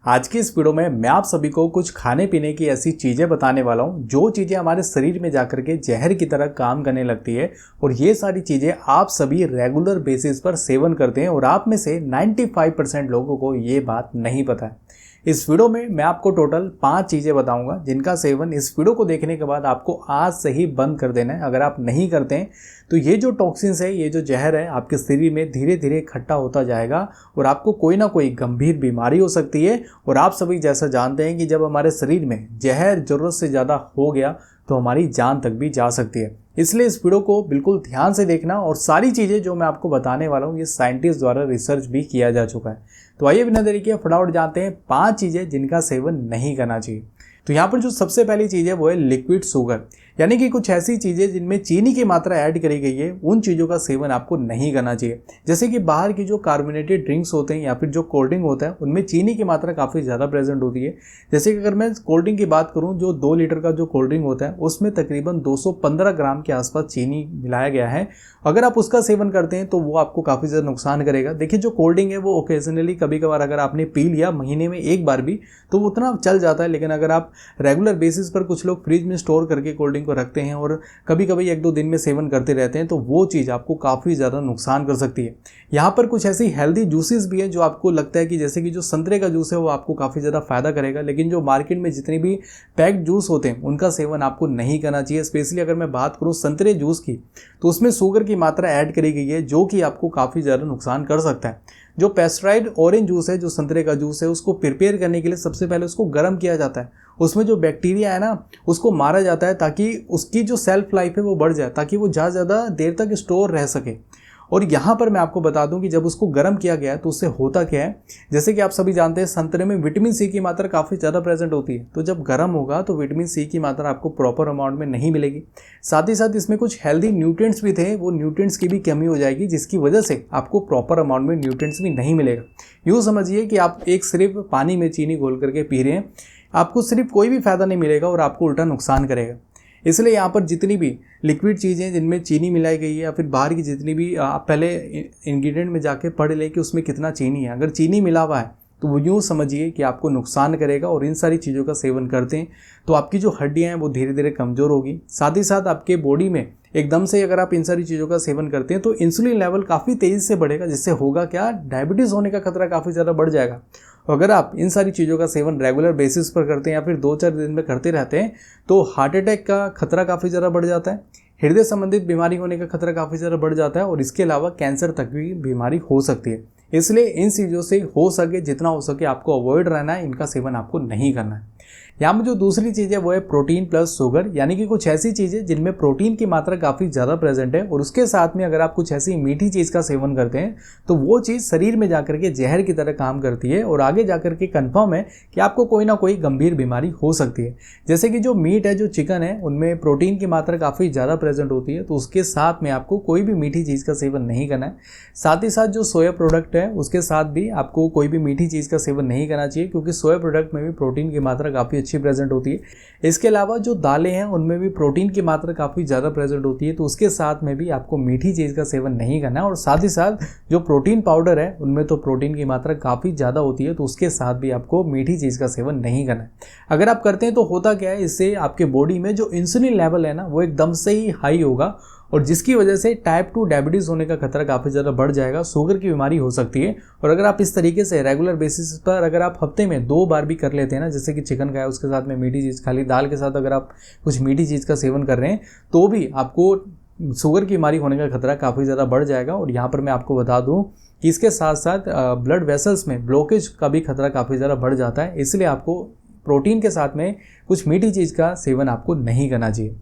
आज की इस वीडियो में मैं आप सभी को कुछ खाने पीने की ऐसी चीज़ें बताने वाला हूँ जो चीज़ें हमारे शरीर में जाकर के जहर की तरह काम करने लगती है। और ये सारी चीज़ें आप सभी रेगुलर बेसिस पर सेवन करते हैं और आप में से 95% लोगों को ये बात नहीं पता है। इस वीडियो में मैं आपको टोटल 5 चीज़ें बताऊंगा जिनका सेवन इस वीडियो को देखने के बाद आपको आज से ही बंद कर देना है। अगर आप नहीं करते हैं तो ये जो टॉक्सिन्स है, ये जो जहर है, आपके शरीर में धीरे धीरे इकट्ठा होता जाएगा और आपको कोई ना कोई गंभीर बीमारी हो सकती है। और आप सभी जैसा जानते हैं कि जब हमारे शरीर में जहर ज़रूरत से ज़्यादा हो गया तो हमारी जान तक भी जा सकती है। इसलिए इस वीडियो को बिल्कुल ध्यान से देखना। और सारी चीज़ें जो मैं आपको बताने वाला हूँ ये साइंटिस्ट द्वारा रिसर्च भी किया जा चुका है। तो आइए बिना देरी किए फटाफट जानते हैं 5 चीज़ें जिनका सेवन नहीं करना चाहिए। तो यहाँ पर जो सबसे पहली चीज़ है वो है लिक्विड शुगर, यानी कि कुछ ऐसी चीज़ें जिनमें चीनी की मात्रा ऐड करी गई है, उन चीज़ों का सेवन आपको नहीं करना चाहिए। जैसे कि बाहर की जो कार्बोनेटेड ड्रिंक्स होते हैं या फिर जो कोल्ड ड्रिंक होता है उनमें चीनी की मात्रा काफ़ी ज़्यादा प्रेजेंट होती है। जैसे कि अगर मैं कोल्ड ड्रिंक की बात करूँ, जो 2 लीटर का जो कोल्ड ड्रिंक होता है उसमें तकरीबन 215 ग्राम के आसपास चीनी मिलाया गया है। अगर आप उसका सेवन करते हैं तो वो आपको काफ़ी ज़्यादा नुकसान करेगा। देखिए, जो कोल्ड ड्रिंक है वो ओकेजनली कभी कभार अगर आपने पी लिया महीने में एक बार भी तो वो उतना चल जाता है। लेकिन अगर आप रेगुलर बेसिस पर कुछ लोग फ्रिज में स्टोर करके कोल्ड ड्रिंक को रखते हैं और कभी कभी 1-2 दिन में सेवन करते रहते हैं तो वो चीज़ आपको काफ़ी ज़्यादा नुकसान कर सकती है। यहाँ पर कुछ ऐसी हेल्दी जूसेस भी हैं जो आपको लगता है कि जैसे कि जो संतरे का जूस है वो आपको काफ़ी ज़्यादा फायदा करेगा, लेकिन जो मार्केट में जितने भी पैक्ड जूस होते हैं उनका सेवन आपको नहीं करना चाहिए। स्पेशली अगर मैं बात करूँ संतरे जूस की तो उसमें शुगर की मात्रा ऐड करी गई है जो कि आपको काफ़ी ज़्यादा नुकसान कर सकता है। जो पेस्टराइड ऑरेंज जूस है, जो संतरे का जूस है, उसको प्रिपेयर करने के लिए सबसे पहले उसको गर्म किया जाता है। उसमें जो बैक्टीरिया है ना उसको मारा जाता है ताकि उसकी जो सेल्फ लाइफ है वो बढ़ जाए, ताकि वो ज़्यादा देर तक स्टोर रह सके। और यहाँ पर मैं आपको बता दूं कि जब उसको गर्म किया गया तो उससे होता क्या है, जैसे कि आप सभी जानते हैं संतरे में विटामिन सी की मात्रा काफ़ी ज़्यादा प्रेजेंट होती है। तो जब गर्म होगा तो विटामिन सी की मात्रा आपको प्रॉपर अमाउंट में नहीं मिलेगी। साथ ही साथ इसमें कुछ हेल्दी न्यूट्रिएंट्स भी थे, वो न्यूट्रिएंट्स की भी कमी हो जाएगी जिसकी वजह से आपको प्रॉपर अमाउंट में न्यूट्रिएंट्स भी नहीं मिलेगा। यूँ समझिए कि आप एक सिर्फ पानी में चीनी घोल करके पी रहे हैं, आपको सिर्फ कोई भी फ़ायदा नहीं मिलेगा और आपको उल्टा नुकसान करेगा। इसलिए यहाँ पर जितनी भी लिक्विड चीज़ें जिनमें चीनी मिलाई गई है या फिर बाहर की जितनी भी, आप पहले इंग्रेडिएंट में जाके पढ़ लें कि उसमें कितना चीनी है। अगर चीनी मिला हुआ है तो वो यूँ समझिए कि आपको नुकसान करेगा। और इन सारी चीज़ों का सेवन करते हैं तो आपकी जो हड्डियाँ हैं वो धीरे धीरे कमज़ोर होगी। साथ ही साथ आपके बॉडी में एकदम से अगर आप इन सारी चीज़ों का सेवन करते हैं तो इंसुलिन लेवल काफ़ी तेज़ी से बढ़ेगा, जिससे होगा क्या, डायबिटीज़ होने का खतरा काफ़ी ज़्यादा बढ़ जाएगा। अगर आप इन सारी चीज़ों का सेवन रेगुलर बेसिस पर करते हैं या फिर 2-4 दिन में करते रहते हैं तो हार्ट अटैक का खतरा काफ़ी ज़्यादा बढ़ जाता है, हृदय संबंधित बीमारी होने का खतरा काफ़ी ज़्यादा बढ़ जाता है और इसके अलावा कैंसर तक भी बीमारी हो सकती है। इसलिए इन चीज़ों से हो सके जितना हो सके आपको अवॉइड रहना है, इनका सेवन आपको नहीं करना है। यहाँ में जो दूसरी चीज़ है वो है प्रोटीन प्लस शुगर, यानी कि कुछ ऐसी चीज़ें जिनमें प्रोटीन की मात्रा काफ़ी ज़्यादा प्रेजेंट है और उसके साथ में अगर आप कुछ ऐसी मीठी चीज़ का सेवन करते हैं तो वो चीज़ शरीर में जाकर के जहर की तरह काम करती है और आगे जाकर के कन्फर्म है कि आपको कोई ना कोई गंभीर बीमारी हो सकती है। जैसे कि जो मीट है, जो चिकन है, उनमें प्रोटीन की मात्रा काफ़ी ज़्यादा प्रेजेंट होती है, तो उसके साथ में आपको कोई भी मीठी चीज़ का सेवन नहीं करना है। साथ ही साथ जो सोया प्रोडक्ट है उसके साथ भी आपको कोई भी मीठी चीज़ का सेवन नहीं करना चाहिए, क्योंकि सोया प्रोडक्ट में भी प्रोटीन की मात्रा काफ़ी अच्छी प्रेजेंट होती है। इसके अलावा जो दालें हैं उनमें भी प्रोटीन की मात्रा काफ़ी ज़्यादा प्रेजेंट होती है, तो उसके साथ में भी आपको मीठी चीज़ का सेवन नहीं करना है। और साथ ही साथ जो प्रोटीन पाउडर है उनमें तो प्रोटीन की मात्रा काफ़ी ज़्यादा होती है, तो उसके साथ भी आपको मीठी चीज़ का सेवन नहीं करना है। अगर आप करते हैं तो होता क्या है, इससे आपके बॉडी में जो इंसुलिन लेवल है ना वो एकदम से ही हाई होगा और जिसकी वजह से टाइप 2 डायबिटीज़ होने का खतरा काफ़ी ज़्यादा बढ़ जाएगा, शुगर की बीमारी हो सकती है। और अगर आप इस तरीके से रेगुलर बेसिस पर अगर आप हफ्ते में 2 बार भी कर लेते हैं ना, जैसे कि चिकन खाया उसके साथ में मीठी चीज़, खाली दाल के साथ अगर आप कुछ मीठी चीज़ का सेवन कर रहे हैं तो भी आपको शुगर की बीमारी होने का खतरा काफ़ी ज़्यादा बढ़ जाएगा। और यहाँ पर मैं आपको बता दूँ कि इसके साथ साथ ब्लड वेसल्स में ब्लॉकेज का भी खतरा काफ़ी ज़्यादा बढ़ जाता है। इसलिए आपको प्रोटीन के साथ में कुछ मीठी चीज़ का सेवन आपको नहीं करना चाहिए।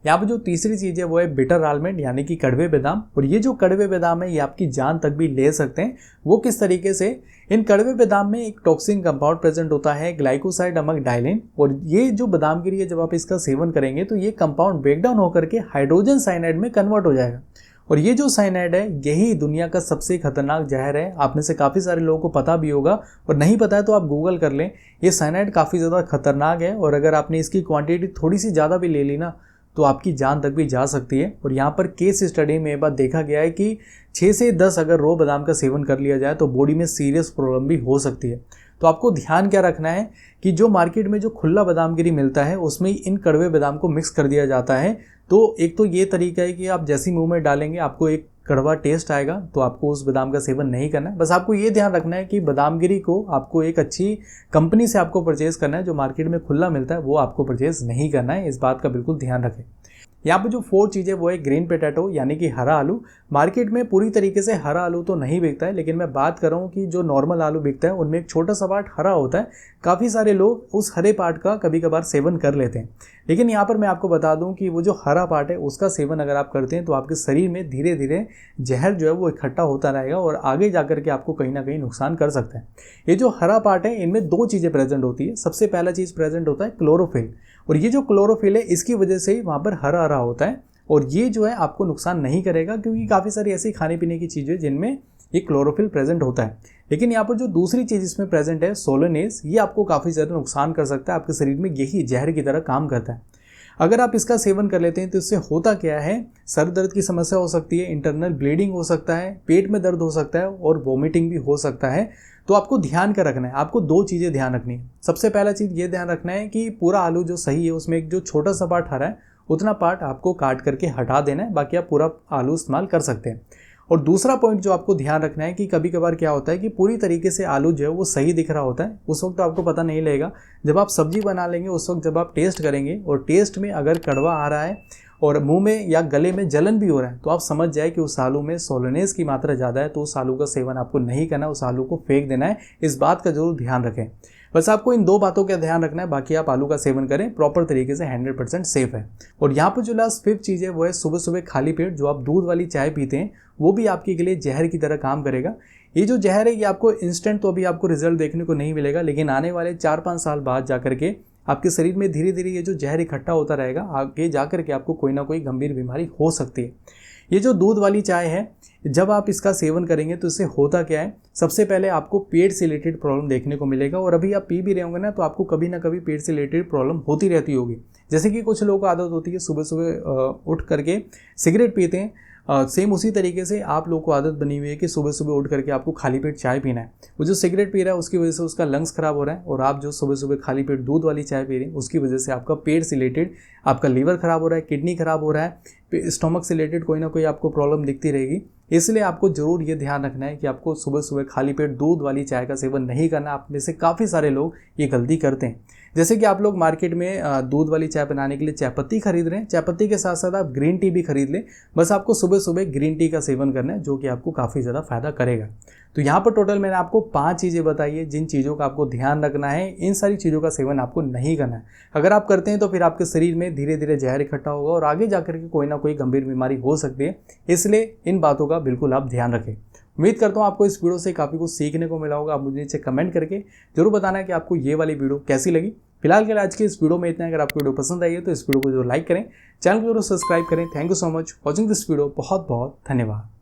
यहाँ पर जो तीसरी चीज़ है वो है बिटर आलमंड, यानी कि कड़वे बादाम। और ये जो कड़वे बादाम है ये आपकी जान तक भी ले सकते हैं। वो किस तरीके से, इन कड़वे बादाम में एक टॉक्सिन कंपाउंड प्रेजेंट होता है, ग्लाइकोसाइड अमक डाइलिन। और ये जो बादाम गिरी है जब आप इसका सेवन करेंगे तो ये कंपाउंड ब्रेक डाउन होकर के हाइड्रोजन साइनाइड में कन्वर्ट हो जाएगा। और ये जो साइनाइड है यही दुनिया का सबसे खतरनाक जहर है। आप में से काफ़ी सारे लोगों को पता भी होगा, और नहीं पता है तो आप गूगल कर लें। ये साइनाइड काफ़ी ज़्यादा खतरनाक है और अगर आपने इसकी क्वांटिटी थोड़ी सी ज़्यादा भी ले ली ना तो आपकी जान तक भी जा सकती है। और यहाँ पर केस स्टडी में ये बात देखा गया है कि 6 से 10 अगर रो बादाम का सेवन कर लिया जाए तो बॉडी में सीरियस प्रॉब्लम भी हो सकती है। तो आपको ध्यान क्या रखना है कि जो मार्केट में जो खुला बादाम गिरी मिलता है उसमें इन कड़वे बादाम को मिक्स कर दिया जाता है। तो एक तो ये तरीका है कि आप जैसी मुंह में डालेंगे आपको एक कड़वा टेस्ट आएगा, तो आपको उस बादाम का सेवन नहीं करना है। बस आपको ये ध्यान रखना है कि बादाम गिरी को आपको एक अच्छी कंपनी से आपको परचेज करना है, जो मार्केट में खुला मिलता है वो आपको परचेज नहीं करना है। इस बात का बिल्कुल ध्यान रखें। यहाँ पर जो 4 चीज़ें वो है ग्रीन पोटैटो यानी कि हरा आलू। मार्केट में पूरी तरीके से हरा आलू तो नहीं बिकता है, लेकिन मैं बात कर रहा हूँ कि जो नॉर्मल आलू बिकता है उनमें एक छोटा सा पार्ट हरा होता है। काफ़ी सारे लोग उस हरे पार्ट का कभी कभार सेवन कर लेते हैं, लेकिन यहाँ पर मैं आपको बता दूँ कि वो जो हरा पार्ट है उसका सेवन अगर आप करते हैं तो आपके शरीर में धीरे धीरे जहर जो है वो इकट्ठा होता रहेगा और आगे जाकर के आपको कहीं ना कहीं नुकसान कर सकता है। ये जो हरा पार्ट है इनमें 2 चीज़ें प्रेजेंट होती है। सबसे पहला चीज़ प्रेजेंट होता है क्लोरोफिल, और ये जो क्लोरोफिल है इसकी वजह से वहाँ पर हरा हरा होता है और ये जो है आपको नुकसान नहीं करेगा, क्योंकि काफ़ी सारी ऐसी खाने पीने की चीज़ें जिनमें ये क्लोरोफिल प्रेजेंट होता है। लेकिन यहाँ पर जो दूसरी चीज़ इसमें प्रेजेंट है सोलोनेज, ये आपको काफ़ी ज़्यादा नुकसान कर सकता है। आपके शरीर में यही जहर की तरह काम करता है। अगर आप इसका सेवन कर लेते हैं तो इससे होता क्या है, सर दर्द की समस्या हो सकती है, इंटरनल ब्लीडिंग हो सकता है, पेट में दर्द हो सकता है और वोमिटिंग भी हो सकता है। तो आपको ध्यान क्या रखना है, आपको 2 चीज़ें ध्यान रखनी है। सबसे पहला चीज़ ये ध्यान रखना है कि पूरा आलू जो सही है उसमें एक जो छोटा सा पार्ट हरा है उतना पार्ट आपको काट करके हटा देना है, बाकी आप पूरा आलू इस्तेमाल कर सकते हैं। और दूसरा पॉइंट जो आपको ध्यान रखना है कि कभी कभार क्या होता है कि पूरी तरीके से आलू जो है वो सही दिख रहा होता है, उस वक्त तो आपको पता नहीं लगेगा। जब आप सब्जी बना लेंगे उस वक्त जब आप टेस्ट करेंगे और टेस्ट में अगर कड़वा आ रहा है और मुंह में या गले में जलन भी हो रहा है तो आप समझ जाए कि उस आलू में सोलोनेज की मात्रा ज़्यादा है, तो उस आलू का सेवन आपको नहीं करना, उस आलू को फेंक देना है। इस बात का जरूर ध्यान रखें। बस आपको इन 2 बातों का ध्यान रखना है, बाकी आप आलू का सेवन करें प्रॉपर तरीके से, 100% सेफ है। और यहाँ पर जो लास्ट 5th चीज़ है वो है सुबह सुबह खाली पेट जो आप दूध वाली चाय पीते हैं वो भी आपके लिए जहर की तरह काम करेगा। ये जो जहर है ये आपको इंस्टेंट तो अभी आपको रिजल्ट देखने को नहीं मिलेगा, लेकिन आने वाले 4-5 साल बाद जाकर के आपके शरीर में धीरे धीरे ये जो जहर इकट्ठा होता रहेगा, आगे जाकर के आपको कोई ना कोई गंभीर बीमारी हो सकती है। ये जो दूध वाली चाय है जब आप इसका सेवन करेंगे तो इससे होता क्या है, सबसे पहले आपको पेट से रिलेटेड प्रॉब्लम देखने को मिलेगा। और अभी आप पी भी रहे होंगे ना तो आपको कभी ना कभी पेट से रिलेटेड प्रॉब्लम होती रहती होगी। जैसे कि कुछ लोगों को आदत होती है सुबह सुबह उठ करके सिगरेट पीते हैं, सेम उसी तरीके से आप लोगों को आदत बनी हुई है कि सुबह सुबह उठ करके आपको खाली पेट चाय पीना है। वो जो सिगरेट पी रहा है उसकी वजह से उसका लंग्स खराब हो रहा है, और आप जो सुबह सुबह खाली पेट दूध वाली चाय पी रहे हैं उसकी वजह से आपका पेट से रिलेटेड आपका लीवर खराब हो रहा है, किडनी खराब हो रहा है, स्टोमक से रिलेटेड कोई ना कोई आपको प्रॉब्लम दिखती रहेगी। इसलिए आपको ज़रूर ये ध्यान रखना है कि आपको सुबह सुबह खाली पेट दूध वाली चाय का सेवन नहीं करना। आप में से काफ़ी सारे लोग ये गलती करते हैं। जैसे कि आप लोग मार्केट में दूध वाली चाय बनाने के लिए चाय पत्ती खरीद रहे हैं, चाय पत्ती के साथ साथ आप ग्रीन टी भी खरीद लें। बस आपको सुबह सुबह ग्रीन टी का सेवन करना है जो कि आपको काफ़ी ज़्यादा फायदा करेगा। तो यहाँ पर टोटल मैंने आपको 5 चीज़ें बताई है जिन चीज़ों का आपको ध्यान रखना है। इन सारी चीज़ों का सेवन आपको नहीं करना है। अगर आप करते हैं तो फिर आपके शरीर में धीरे धीरे जहर इकट्ठा होगा और आगे जाकर के कोई ना कोई गंभीर बीमारी हो सकती है। इसलिए इन बातों का बिल्कुल आप ध्यान रखें। उम्मीद करता हूँ आपको इस वीडियो से काफ़ी कुछ सीखने को मिला होगा। आप मुझे नीचे कमेंट करके जरूर बताना है कि आपको ये वाली वीडियो कैसी लगी। फिलहाल के लिए आज की इस वीडियो में इतना। अगर आपको वीडियो पसंद आई है तो इस वीडियो को जरूर लाइक करें, चैनल को जरूर सब्सक्राइब करें। Thank you so much watching this video. बहुत बहुत धन्यवाद।